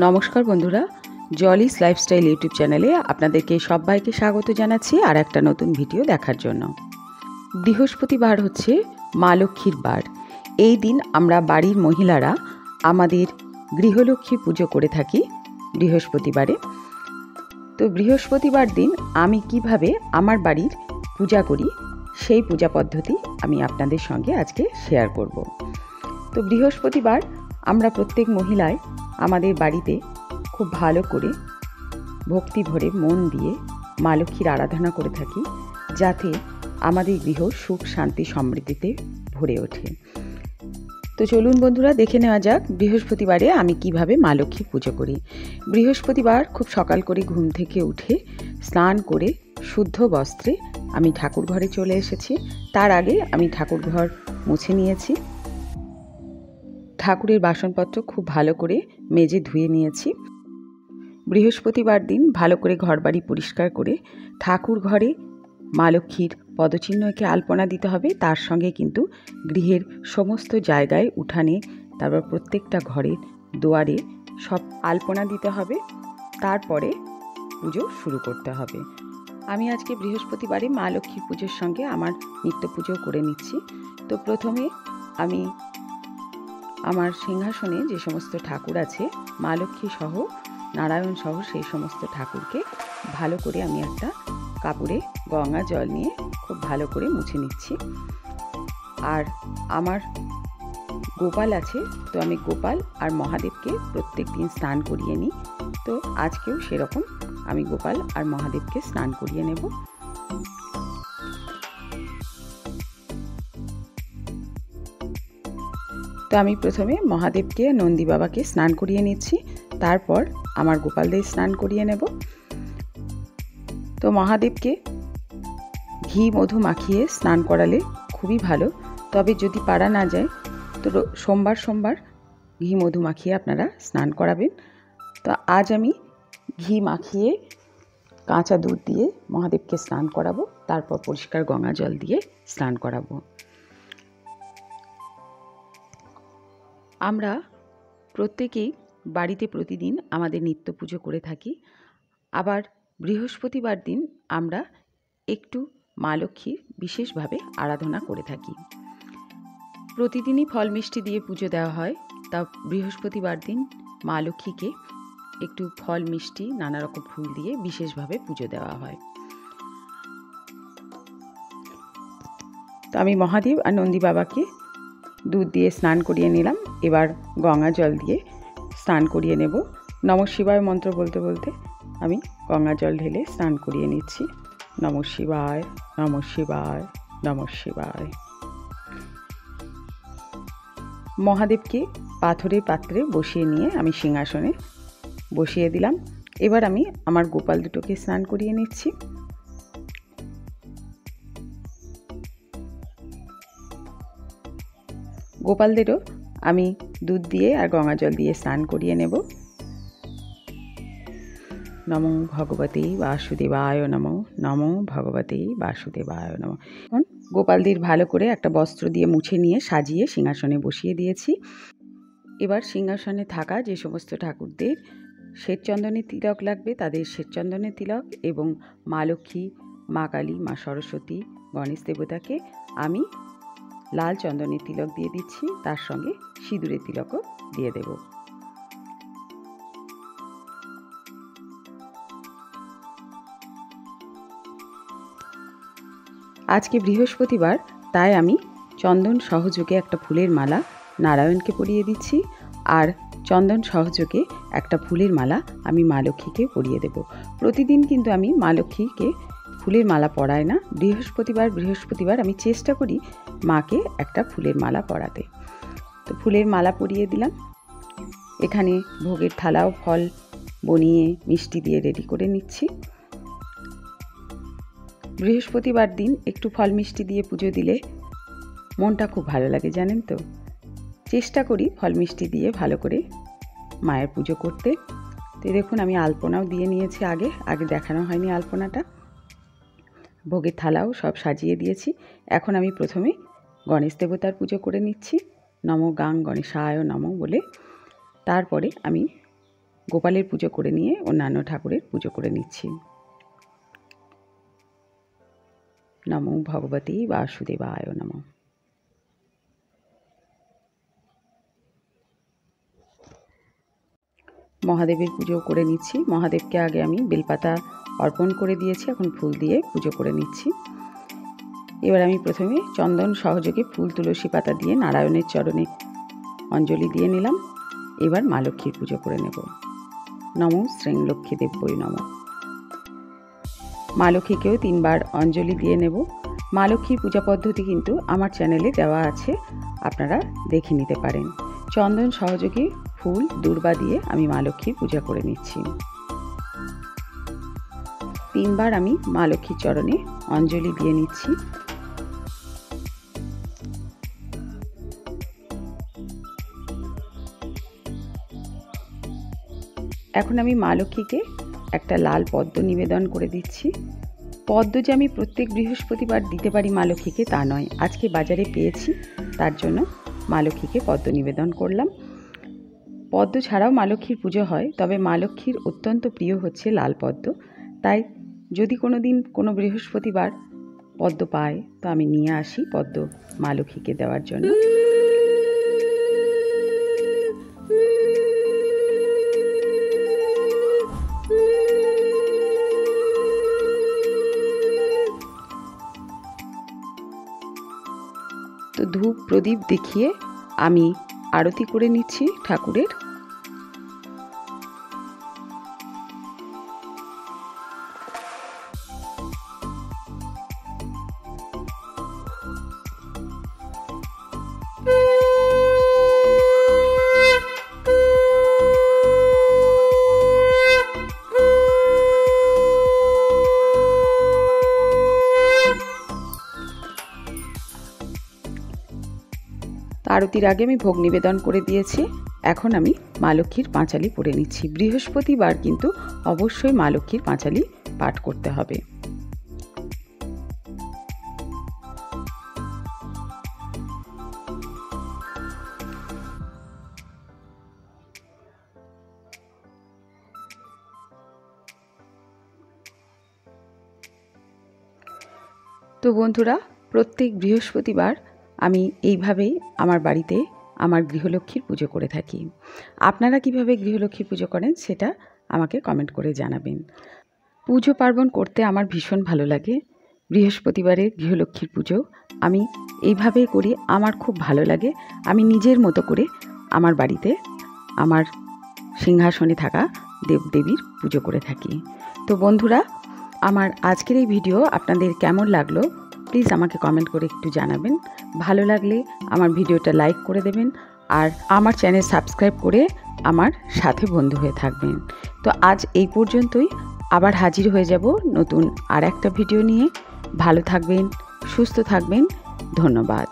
নমস্কার বন্ধুরা, জলিস lifestyle YouTube চ্যানেলে আপনাদেরকে সবাইকে স্বাগত জানাচ্ছি আর একটা নতুন ভিডিও দেখার জন্য। বৃহস্পতিবার হচ্ছে মা লক্ষ্মীর বার। এই দিন আমরা বাড়ির মহিলারা আমাদের গৃহলক্ষ্মী পুজো করে থাকি বৃহস্পতিবারে। তো বৃহস্পতিবার দিন আমি কিভাবে আমার বাড়ির পূজা করি সেই পূজা পদ্ধতি আমি আপনাদের সঙ্গে আজকে শেয়ার করব। তো বৃহস্পতিবার আমরা প্রত্যেক মহিলায় আমাদের বাড়িতে খুব ভালো করে ভক্তি ভরে মন দিয়ে মা লক্ষ্মীর আরাধনা করে থাকি, যাতে আমাদের গৃহ সুখ শান্তি সমৃদ্ধিতে ভরে ওঠে। তো চলুন বন্ধুরা, দেখে নেওয়া যাক বৃহস্পতিবারে আমি কিভাবে মা লক্ষ্মীর পুজো করি। বৃহস্পতিবার খুব সকাল করে ঘুম থেকে উঠে স্নান করে শুদ্ধ বস্ত্রে আমি ঠাকুর ঘরে চলে এসেছি। তার আগে আমি ঠাকুর ঘর মুছে নিয়েছি, ঠাকুরের বাসনপত্র খুব ভালো করে মেজে ধুয়ে নিয়েছি। বৃহস্পতিবার দিন ভালো করে ঘরবাড়ি পরিষ্কার করে ঠাকুর ঘরে মা লক্ষ্মীর পদচিহ্নকে আলপনা দিতে হবে। তার সঙ্গে কিন্তু গৃহের সমস্ত জায়গায়, উঠানে, তারপর প্রত্যেকটা ঘরের দুয়ারে সব আলপনা দিতে হবে। তারপরে পুজো শুরু করতে হবে। আমি আজকে বৃহস্পতিবারে মা লক্ষ্মীর পুজোর সঙ্গে আমার নিত্য পুজো করে নিচ্ছি। তো প্রথমে আমি আমার সিংহাসনে যে সমস্ত ঠাকুর আছে, মা লক্ষ্মী সহ, নারায়ণ সহ, সেই সমস্ত ঠাকুরকে ভালো করে আমি একটা কাপড়ে গঙ্গা জল নিয়ে খুব ভালো করে মুছে নিচ্ছি। আর আমার গোপাল আছে, তো আমি গোপাল আর মহাদেবকে প্রত্যেক দিন স্নান করিয়ে নিই। তো আজকেও সেরকম আমি গোপাল আর মহাদেবকে স্নান করিয়ে নেব। তো আমি প্রথমে মহাদেবকে, নন্দী বাবাকে স্নান করিয়ে নিচ্ছি, তারপর আমার গোপালদের স্নান করিয়ে নেব। তো মহাদেবকে ঘি মধু মাখিয়ে স্নান করালে খুবই ভালো, তবে যদি পারা না যায় তো সোমবার সোমবার ঘি মধু মাখিয়ে আপনারা স্নান করাবেন। তো আজ আমি ঘি মাখিয়ে কাঁচা দুধ দিয়ে মহাদেবকে স্নান করাবো, তারপর পরিষ্কার গঙ্গা জল দিয়ে স্নান করাবো। আমরা প্রত্যেকেই বাড়িতে প্রতিদিন আমাদের নিত্য পুজো করে থাকি। আবার বৃহস্পতিবার দিন আমরা একটু মা লক্ষ্মীর বিশেষভাবে আরাধনা করে থাকি। প্রতিদিনই ফল মিষ্টি দিয়ে পুজো দেওয়া হয়, তা বৃহস্পতিবার দিন মা লক্ষ্মীকে একটু ফল মিষ্টি নানা রকম ফুল দিয়ে বিশেষভাবে পুজো দেওয়া হয়। তো আমি মহাদেব আর নন্দী বাবাকে দুধ দিয়ে স্নান করিয়ে নিলাম। এবার গঙ্গা জল দিয়ে স্নান করিয়ে নেব। নমঃ শিবায় মন্ত্র বলতে বলতে আমি গঙ্গা জল ঢেলে স্নান করিয়ে নিচ্ছি। নমঃ শিবায়, নমঃ শিবায়, নমঃ শিবায়। মহাদেবকে পাথরের পাত্রে বসিয়ে নিয়ে আমি সিংহাসনে বসিয়ে দিলাম। এবার আমি আমার গোপাল দুটোকে স্নান করিয়ে নিচ্ছি। গোপালদেরও আমি দুধ দিয়ে আর গঙ্গা জল দিয়ে স্নান করিয়ে নেব। নমো ভগবতে বাসুদেবায় নমো, নমো ভগবতে বাসুদেবায় নমো। এখন গোপালদের ভালো করে একটা বস্ত্র দিয়ে মুছে নিয়ে সাজিয়ে সিংহাসনে বসিয়ে দিয়েছি। এবার সিংহাসনে থাকা যে সমস্ত ঠাকুরদের শ্বেতচন্দনের তিলক লাগবে, তাদের শ্বেতচন্দনের তিলক, এবং মা লক্ষ্মী, মা কালী, মা সরস্বতী, গণেশ দেবতাকে আমি লাল চন্দনের তিলক দিয়ে দিচ্ছি, তার সঙ্গে সিঁদুরের তিলকও দিয়ে দেব। আজকে বৃহস্পতিবার, তাই আমি চন্দন সহযোগে একটা ফুলের মালা নারায়ণকে পরিয়ে দিচ্ছি, আর চন্দন সহযোগে একটা ফুলের মালা আমি মা লক্ষ্মীকে পরিয়ে দেব। প্রতিদিন কিন্তু আমি মা লক্ষ্মীকে ফুলের মালা পরাই না। বৃহস্পতিবার আমি চেষ্টা করি মাকে একটা ফুলের মালা পরাতে। তো ফুলের মালা পরিয়ে দিলাম। এখানে ভোগের থালাও ফল বনিয়ে মিষ্টি দিয়ে রেডি করে নিচ্ছি। বৃহস্পতিবার দিন একটু ফল মিষ্টি দিয়ে পুজো দিলে মনটা খুব ভালো লাগে, জানেন তো। চেষ্টা করি ফল মিষ্টি দিয়ে ভালো করে মায়ের পুজো করতে। তো দেখুন আমি আলপনাও দিয়ে নিয়েছি, আগে দেখানো হয়নি আলপনাটা। ভোগের থালাও সব সাজিয়ে দিয়েছি। এখন আমি প্রথমে গণেশ দেবতার পুজো করে নিচ্ছি, নমো গাং গণেশায় নমো বলে। তারপরে আমি গোপালের পুজো করে নিয়ে অন্যান্য ঠাকুরের পুজো করে নিচ্ছি। নমো ভগবতে বাসুদেবায় নমঃ। মহাদেবের পুজো করে নিচ্ছি। মহাদেবকে আগে আমি বেলপাতা অর্পণ করে দিয়েছি, এখন ফুল দিয়ে পুজো করে নিচ্ছি। এবার আমি প্রথমে চন্দন সহযোগে ফুল তুলসী পাতা দিয়ে নারায়ণের চরণে অঞ্জলি দিয়ে নিলাম। এবার মা লক্ষ্মীর পুজো করে নেব। নমো শ্রীং লক্ষ্মী দেব্যই নমঃ। মা লক্ষ্মীকেও 3 বার অঞ্জলি দিয়ে নেব। মা লক্ষ্মীর পূজা পদ্ধতি কিন্তু আমার চ্যানেলে দেওয়া আছে, আপনারা দেখে নিতে পারেন। চন্দন সহযোগে ফুল দূর্বা দিয়ে আমি মা লক্ষ্মীর পূজা করে নিচ্ছি। 3 বার আমি মা লক্ষ্মীর চরণে অঞ্জলি দিয়ে নিচ্ছি। এখন আমি মা লক্ষ্মীকে একটা লাল পদ্ম নিবেদন করে দিচ্ছি। পদ্ম যে আমি প্রত্যেক বৃহস্পতিবার দিতে পারি মা লক্ষ্মীকে তা নয়, আজকে বাজারে পেয়েছি তার জন্য মা লক্ষ্মীকে পদ্ম নিবেদন করলাম। পদ্ম ছাড়াও মা লক্ষ্মীর পুজো হয়, তবে মা লক্ষ্মীর অত্যন্ত প্রিয় হচ্ছে লাল পদ্ম। তাই যদি কোনো দিন কোনো বৃহস্পতিবার পদ্ম পাই তো আমি নিয়ে আসি পদ্ম মা লক্ষ্মীকে দেওয়ার জন্য। তো ধূপ প্রদীপ দেখিয়ে আমি আরতি করে নিচ্ছি ঠাকুরের। আরতির আগে আমি ভোগ নিবেদন করে দিয়েছি। এখন আমি মা লক্ষ্মীর পাঁচালি পড়ে নিচ্ছি। বৃহস্পতিবার কিন্তু অবশ্যই মা লক্ষ্মীর পাঁচালি পাঠ করতে হবে। তো বন্ধুরা, প্রত্যেক বৃহস্পতিবার আমি এইভাবেই আমার বাড়িতে আমার গৃহলক্ষ্মীর পুজো করে থাকি। আপনারা কিভাবে গৃহলক্ষ্মীর পুজো করেন সেটা আমাকে কমেন্ট করে জানাবেন। পুজো পার্বণ করতে আমার ভীষণ ভালো লাগে। বৃহস্পতিবারে গৃহলক্ষ্মীর পুজো আমি এইভাবেই করি, আমার খুব ভালো লাগে। আমি নিজের মতো করে আমার বাড়িতে আমার সিংহাসনে থাকা দেবদেবীর পুজো করে থাকি। তো বন্ধুরা, আমার আজকের এই ভিডিও আপনাদের কেমন লাগলো প্লিজ আমাকে কমেন্ট করে একটু জানাবেন। ভালো লাগলে আমার ভিডিওটা লাইক করে দেবেন আর আমার চ্যানেল সাবস্ক্রাইব করে আমার সাথে বন্ধু হয়ে থাকবেন। তো আজ এই পর্যন্তই, আবার হাজির হয়ে যাব নতুন আর একটা ভিডিও নিয়ে। ভালো থাকবেন, সুস্থ থাকবেন। ধন্যবাদ।